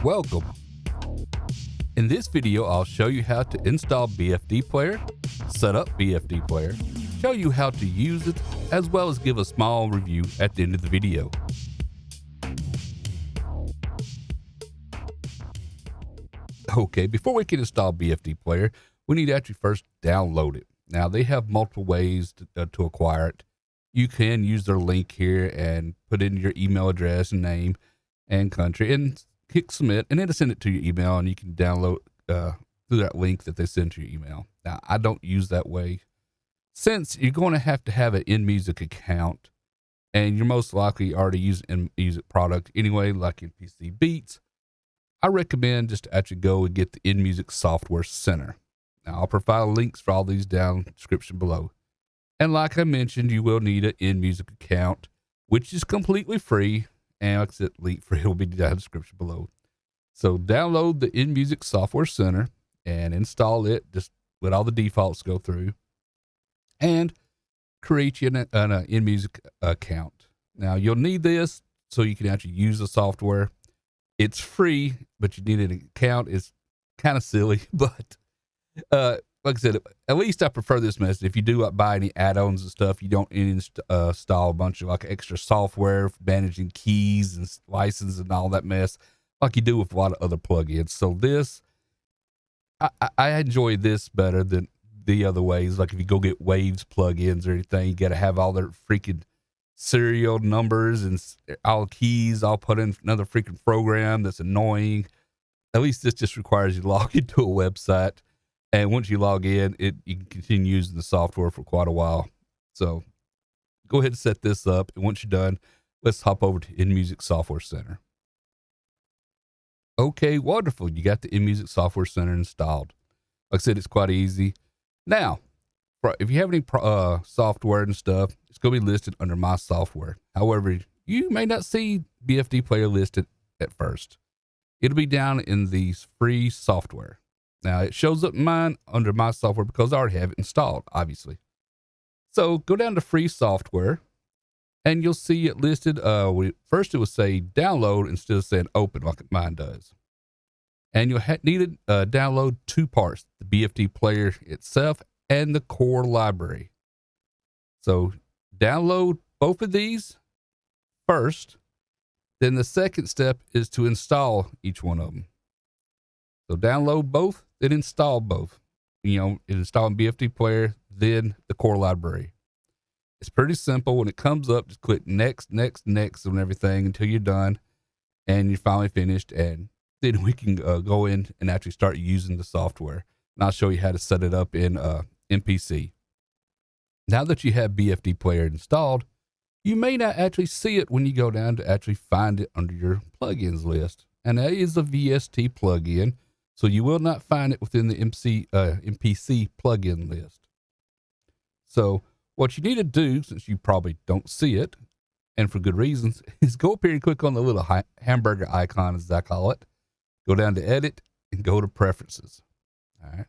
Welcome. In this video, I'll show you how to install BFD Player, set up BFD Player, show you how to use it, as well as give a small review at the end of the video. Okay, before we can install BFD Player, we need to actually first download it. Now, they have multiple ways to acquire it. You can use their link here and put in your email address and name and country and click submit, and it'll send it to your email, and you can download through that link that they send to your email. Now, I don't use that way since you're going to have an InMusic account, and you're most likely already using InMusic product anyway, like in PC Beats. I recommend just to actually go and get the InMusic Software Center. Now, I'll provide links for all these down in the description below. And like I mentioned, you will need an InMusic account, which is completely free. And like I said, link for it will be down in the description below. So download the InMusic Software Center and install it. Just let all the defaults go through. And create you an InMusic account. Now, you'll need this so you can actually use the software. It's free, but you need an account. It's kind of silly, but like I said, at least I prefer this method. If you do buy any add-ons and stuff, you don't install a bunch of like extra software for managing keys and license and all that mess like you do with a lot of other plugins. So this, I enjoy this better than the other ways. Like if you go get Waves plugins or anything, you got to have all their freaking serial numbers and all keys all put in another freaking program that's annoying. At least this just requires you to log into a website. And once you log in, you can continue using the software for quite a while. So go ahead and set this up. And once you're done, let's hop over to InMusic Software Center. Okay, wonderful. You got the InMusic Software Center installed. Like I said, it's quite easy. Now, if you have any software and stuff, it's going to be listed under My Software. However, you may not see BFD Player listed at first. It'll be down in these free software. Now, it shows up mine under My Software because I already have it installed, obviously. So go down to free software, and you'll see it listed. First, it will say download instead of saying open like mine does. And you'll need to download two parts, the BFD Player itself and the core library. So download both of these first. Then the second step is to install each one of them. So download both, then install both. Installing BFD Player, then the core library. It's pretty simple. When it comes up, just click next, next, next on everything until you're done and you're finally finished. And then we can go in and actually start using the software. And I'll show you how to set it up in MPC. Now that you have BFD Player installed, you may not actually see it when you go down to actually find it under your plugins list. And that is a VST plugin. So you will not find it within the MPC plugin list. So what you need to do, since you probably don't see it, and for good reasons, is go up here and click on the little hamburger icon, as I call it. Go down to Edit and go to Preferences. All right.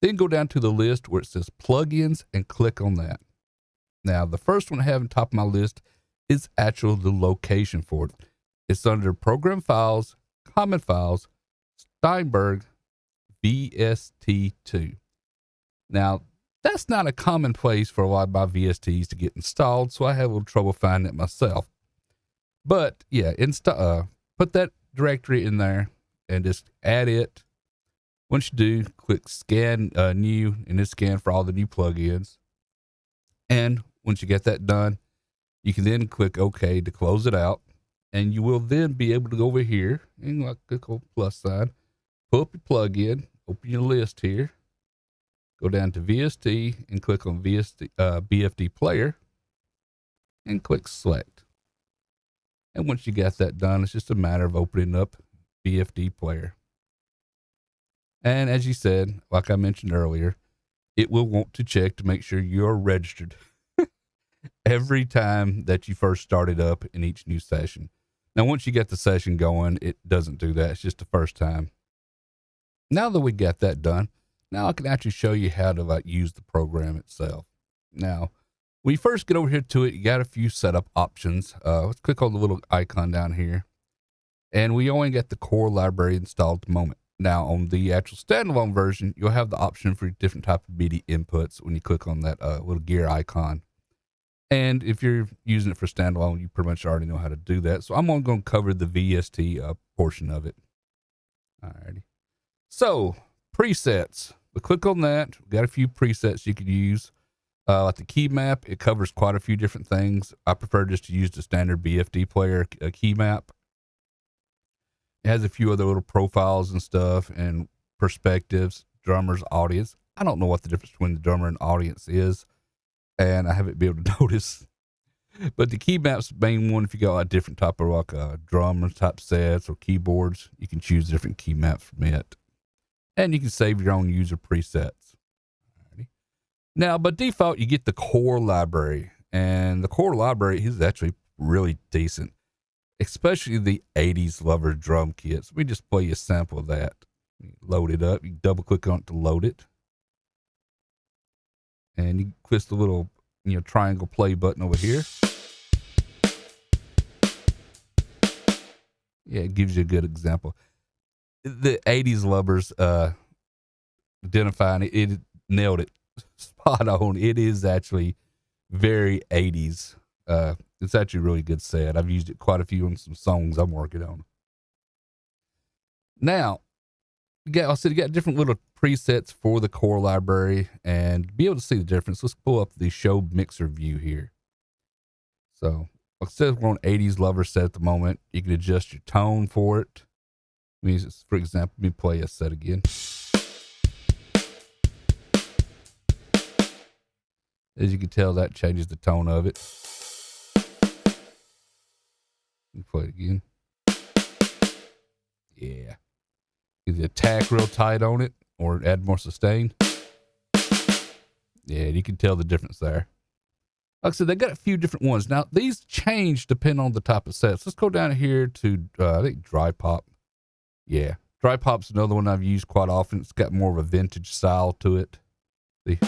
Then go down to the list where it says Plugins and click on that. Now, the first one I have on top of my list is actually the location for it. It's under Program Files, Common Files, Steinberg VST2. Now, that's not a common place for a lot of my VSTs to get installed, so I have a little trouble finding it myself. But yeah, put that directory in there and just add it. Once you do, click Scan New, and it's scan for all the new plugins. And once you get that done, you can then click OK to close it out. And you will then be able to go over here and click on plus sign, pull up your plugin, open your list here, go down to VST and click on BFD Player and click Select. And once you got that done, it's just a matter of opening up BFD Player. And as you said, like I mentioned earlier, it will want to check to make sure you're registered every time that you first started up in each new session. Now, once you get the session going, it doesn't do that. It's just the first time. Now that we got that done, now I can actually show you how to use the program itself. Now, when you first get over here to it, you got a few setup options. Let's click on the little icon down here. And we only get the core library installed at the moment. Now, on the actual standalone version, you'll have the option for different type of MIDI inputs when you click on that little gear icon. And if you're using it for standalone, you pretty much already know how to do that. So I'm only going to cover the VST portion of it. Alrighty. So, presets. We click on that. We've got a few presets you could use. Like the key map, it covers quite a few different things. I prefer just to use the standard BFD player key map. It has a few other little profiles and stuff and perspectives, drummers, audience. I don't know what the difference between the drummer and audience is, and I haven't been able to notice. But the key map's the main one. If you got a different type of like drummer type sets or keyboards, you can choose different key maps from it. And you can save your own user presets. Alrighty. Now, by default, you get the core library. And the core library is actually really decent, especially the 80s lover drum kits. Let me just play you a sample of that. Load it up. You double click on it to load it. And you click the little triangle play button over here. Yeah, it gives you a good example. The 80s lovers identifying it nailed it spot on. It is actually very 80s. It's actually a really good set. I've used it quite a few on some songs I'm working on. Now, you got different little presets for the core library, and to be able to see the difference, let's pull up the show mixer view here. So, like I said, we're on 80s lover set at the moment. You can adjust your tone for it. For example, let me play a set again. As you can tell, that changes the tone of it. Let me play it again. Yeah. Either attack real tight on it or add more sustain. Yeah, you can tell the difference there. Like I said, they got a few different ones. Now, these change depending on the type of sets. Let's go down here to, I think, Dry Pop. Yeah, Dry Pop's another one I've used quite often. It's got more of a vintage style to it. See?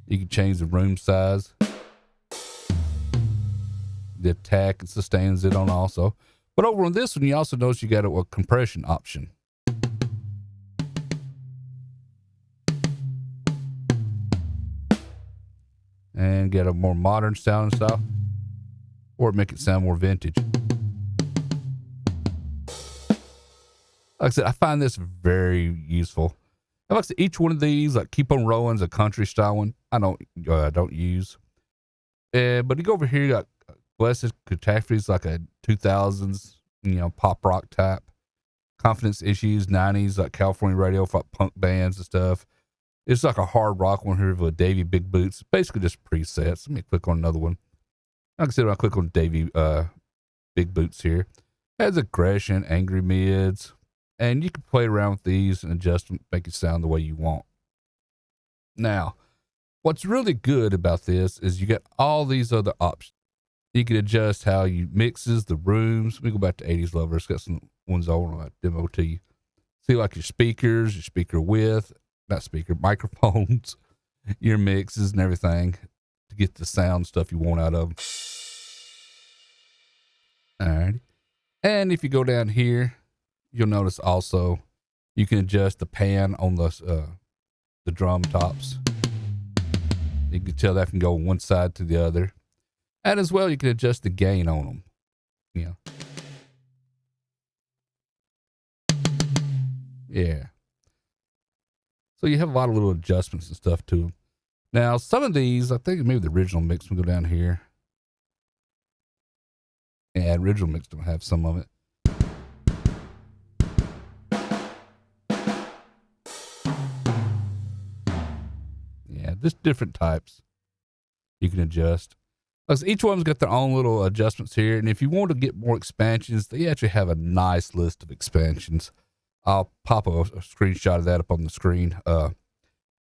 You can change the room size. The attack and sustains it on also. But over on this one, you also notice you got a compression option. And get a more modern sound style. Or make it sound more vintage. Like I said, I find this very useful. And like I said, each one of these, like Keep on Rolling's a country style one. I don't use. But you go over here, you got Blessed Catastrophes, like a 2000s, pop rock type. Confidence Issues, 90s, like California radio for like punk bands and stuff. It's like a hard rock one here with Davey Big Boots. Basically just presets. Let me click on another one. Like I said, when I click on Davey Big Boots here, it has aggression, angry mids, and you can play around with these and adjust them, make it sound the way you want. Now, what's really good about this is you got all these other options. You can adjust how you mixes the rooms. Let me go back to 80s Lovers. Got some ones I want to demo to you. See, like your speakers, your speaker width, microphones, your mixes and everything to get the sound stuff you want out of them. All right. And if you go down here, you'll notice also you can adjust the pan on the drum tops. You can tell that can go one side to the other. And as well, you can adjust the gain on them. Yeah. So you have a lot of little adjustments and stuff to them. Now, some of these, I think maybe the original mix will go down here. Yeah, original mix don't have some of it. Yeah, just different types you can adjust. Because each one's got their own little adjustments here. And if you want to get more expansions, they actually have a nice list of expansions. I'll pop a screenshot of that up on the screen.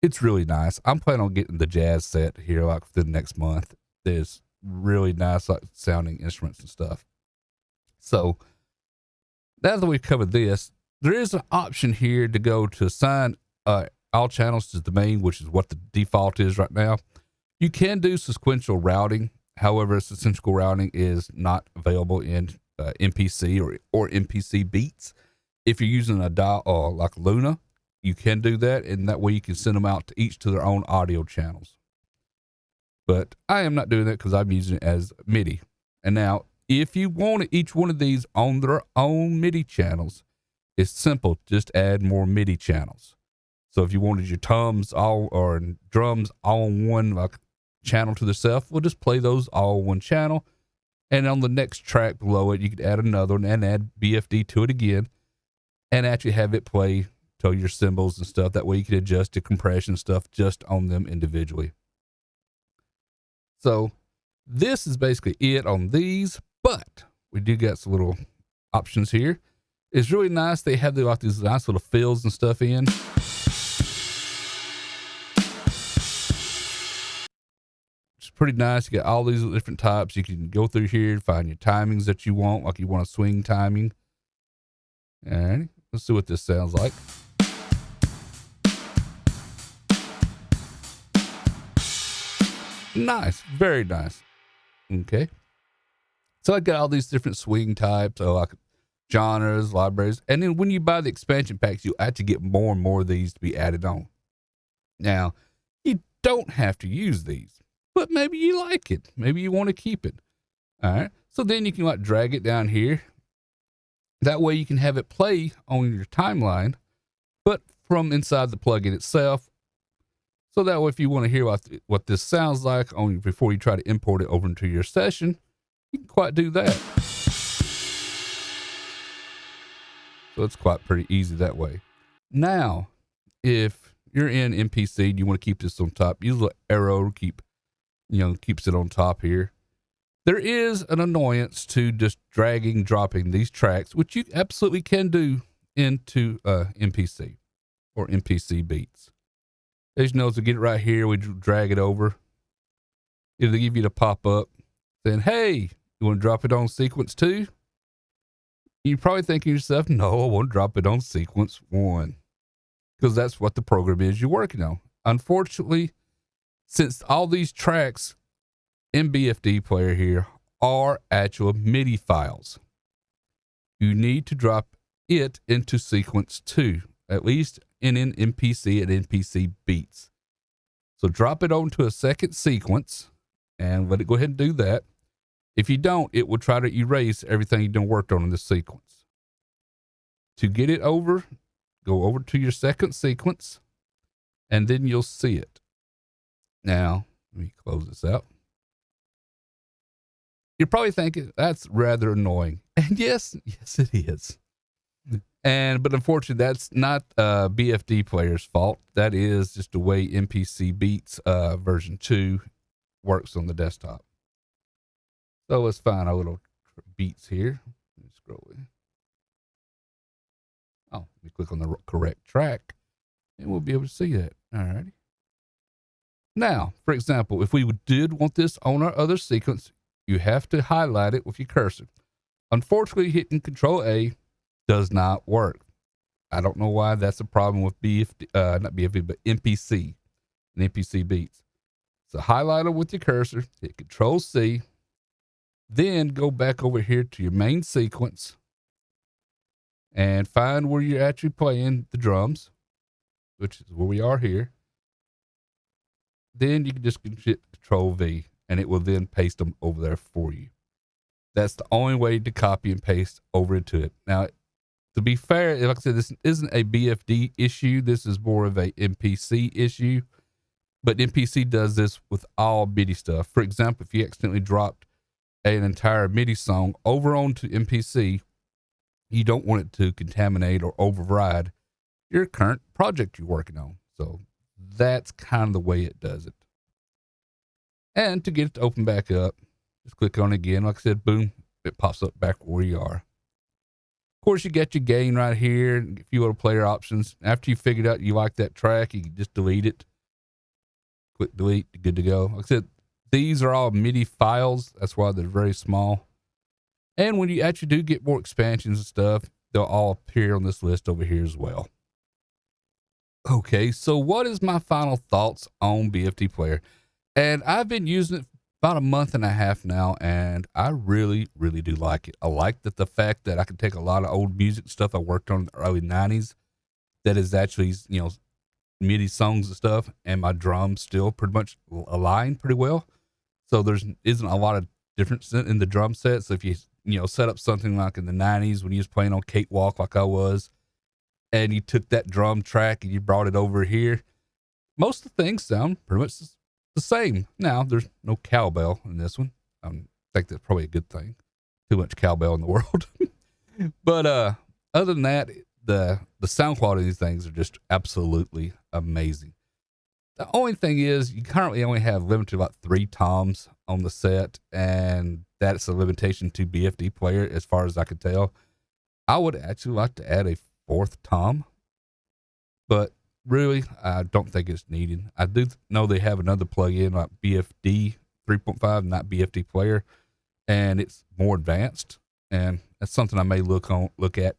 It's really nice. I'm planning on getting the jazz set here like within the next month. There's really nice like sounding instruments and stuff. So now that we've covered this, there is an option here to go to assign all channels to the main, which is what the default is right now. You can do sequential routing. However, symmetrical routing is not available in MPC or MPC Beats. If you're using a dial like Luna, you can do that, and that way you can send them out to each to their own audio channels. But I am not doing that because I'm using it as MIDI. And now, if you want each one of these on their own MIDI channels, it's simple. Just add more MIDI channels. So if you wanted your drums all on one like channel to themselves, we'll just play those all on one channel. And on the next track below it, you could add another one and add BFD to it again, and actually have it play to your cymbals and stuff. That way you can adjust the compression stuff just on them individually. So this is basically it on these, but we do got some little options here. It's really nice. They have like these nice little fills and stuff in. It's pretty nice. You got all these different types. You can go through here and find your timings that you want, like you want a swing timing. All right, let's see what this sounds like. Nice, very nice. Okay. So I got all these different swing types, like genres, libraries. And then when you buy the expansion packs, you actually get more and more of these to be added on. Now, you don't have to use these, but maybe you like it. Maybe you want to keep it. All right. So then you can like drag it down here. That way you can have it play on your timeline, but from inside the plugin itself. So that way, if you want to hear what this sounds like before you try to import it over into your session, you can quite do that. So it's quite pretty easy that way. Now, if you're in MPC and you want to keep this on top, use the arrow to keeps it on top here. There is an annoyance to just dropping these tracks, which you absolutely can do into MPC or MPC Beats. As you know, to get it right here, we drag it over. It'll give you the pop up saying, hey, you want to drop it on sequence 2? You're probably thinking to yourself, no, I want to drop it on sequence 1. Because that's what the program is you're working on. Unfortunately, since all these tracks in BFD player here are actual MIDI files, you need to drop it into sequence 2, at least in MPC and MPC Beats. So drop it onto a second sequence and let it go ahead and do that. If you don't, it will try to erase everything you've done worked on in this sequence. To get it over, go over to your second sequence, and then you'll see it. Now, let me close this out. You're probably thinking that's rather annoying. And yes, it is. But unfortunately, that's not BFD player's fault. That is just the way MPC Beats version 2 works on the desktop. So let's find our little beats here. Let me scroll in. Oh, let me click on the correct track, and we'll be able to see that. All righty. Now, for example, if we did want this on our other sequence, you have to highlight it with your cursor. Unfortunately, hitting Control A does not work. I don't know why that's a problem with not BFD, but MPC and MPC Beats. So highlight it with your cursor, hit Control C, then go back over here to your main sequence and find where you're actually playing the drums, which is where we are here. Then you can just hit Control V and it will then paste them over there for you. That's the only way to copy and paste over into it. Now, to be fair, like I said, this isn't a BFD issue. This is more of a MPC issue. But MPC does this with all MIDI stuff. For example, if you accidentally dropped an entire MIDI song over onto MPC, you don't want it to contaminate or override your current project you're working on. So that's kind of the way it does it. And to get it to open back up, just click on it again. Like I said, boom, it pops up back where you are. Of course, you got your gain right here, a few other player options. After you figured out you like that track, you can just delete it. Click delete, good to go. Like I said, these are all MIDI files. That's why they're very small. And when you actually do get more expansions and stuff, they'll all appear on this list over here as well. Okay, so what is my final thoughts on BFD Player? And I've been using it about a month and a half now, and I really, really do like it. I like that the fact that I can take a lot of old music stuff I worked on in the early 90s that is actually, MIDI songs and stuff, and my drums still pretty much align pretty well. So there's isn't a lot of difference in the drum set. So if you, set up something like in the 90s when you was playing on Cakewalk like I was, and you took that drum track and you brought it over here, most of the things sound pretty much the same. Now, there's no cowbell in this one. I think that's probably a good thing. Too much cowbell in the world. But other than that, the sound quality of these things are just absolutely amazing. The only thing is you currently only have limited to about 3 toms on the set, and that's a limitation to BFD player as far as I can tell. I would actually like to add a 4th tom, but really, I don't think it's needed. I do know they have another plugin like BFD 3.5, not BFD player, and it's more advanced, and that's something I may look at,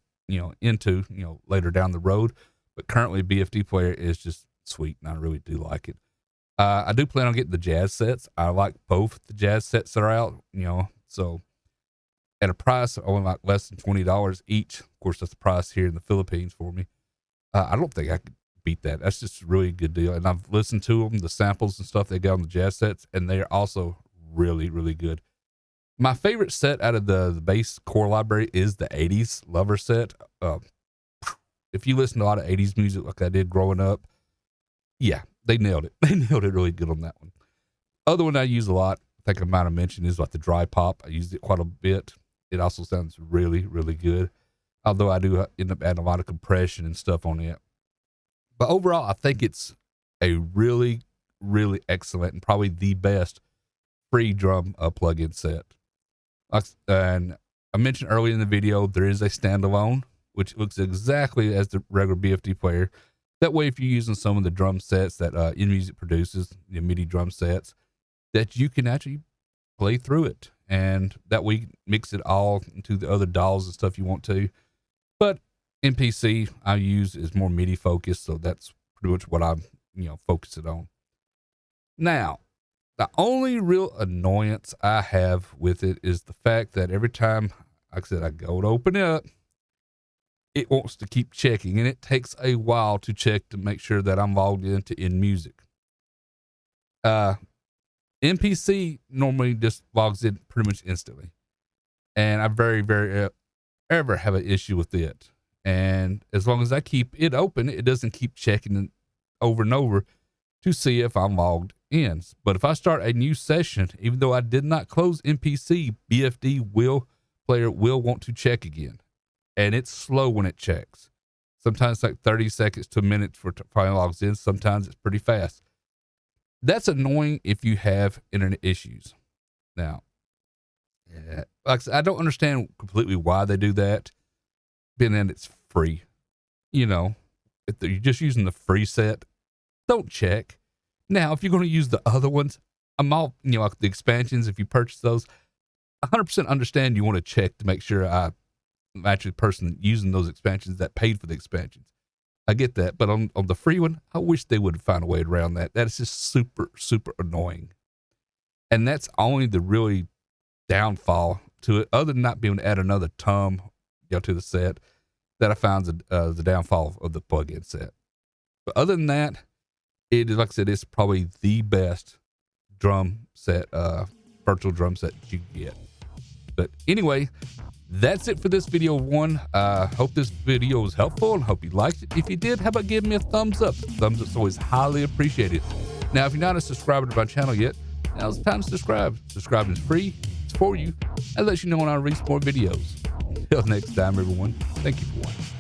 into, later down the road. But currently, BFD player is just sweet, and I really do like it. I do plan on getting the jazz sets. I like both the jazz sets that are out, so at a price only like less than $20 each. Of course, that's the price here in the Philippines for me. I don't think I could beat that. That's just a really good deal. And I've listened to them, the samples and stuff they got on the jazz sets, and they are also really, really good. My favorite set out of the bass core library is the 80s Lover set. If you listen to a lot of 80s music like I did growing up, yeah, they nailed it. They nailed it really good on that one. Other one I use a lot, I think I might have mentioned, is like the dry pop. I used it quite a bit. It also sounds really, really good, although I do end up adding a lot of compression and stuff on it. But overall, I think it's a really, really excellent and probably the best free drum plugin set. And I mentioned earlier in the video, there is a standalone, which looks exactly as the regular BFD player. That way, if you're using some of the drum sets that InMusic produces, the MIDI drum sets, that you can actually play through it. And that way, mix it all into the other DAWs and stuff you want to. But MPC I use is more MIDI focused, so that's pretty much what I'm, focusing on. Now, the only real annoyance I have with it is the fact that every time, like I said, I go to open it up, it wants to keep checking, and it takes a while to check to make sure that I'm logged into InMusic. MPC normally just logs in pretty much instantly, and I very, very ever have an issue with it. And as long as I keep it open, it doesn't keep checking it over and over to see if I'm logged in. But if I start a new session, even though I did not close MPC, BFD player will want to check again. And it's slow when it checks. Sometimes it's like 30 seconds to a minute for it finally logs in. Sometimes it's pretty fast. That's annoying if you have internet issues. Now, like I said, I don't understand completely why they do that. Being that it's free, if you're just using the free set, don't check. Now, if you're going to use the other ones, I'm all, like the expansions, if you purchase those, 100% understand you want to check to make sure I'm actually the person using those expansions that paid for the expansions. I get that, but on the free one, I wish they would find a way around that. That is just super, super annoying. And that's only the really downfall to it, other than not being able to add another tom to the set, that I found the downfall of the plugin set. But other than that, it is, like I said, it's probably the best drum set, virtual drum set that you can get. But anyway, that's it for this video one. Hope this video was helpful and hope you liked it. If you did, how about giving me a thumbs up? Thumbs up is always highly appreciated. Now, if you're not a subscriber to my channel yet, now's the time to subscribe. Subscribing is free. It's for you. It lets you know when I release more videos. Until next time, everyone, thank you for watching.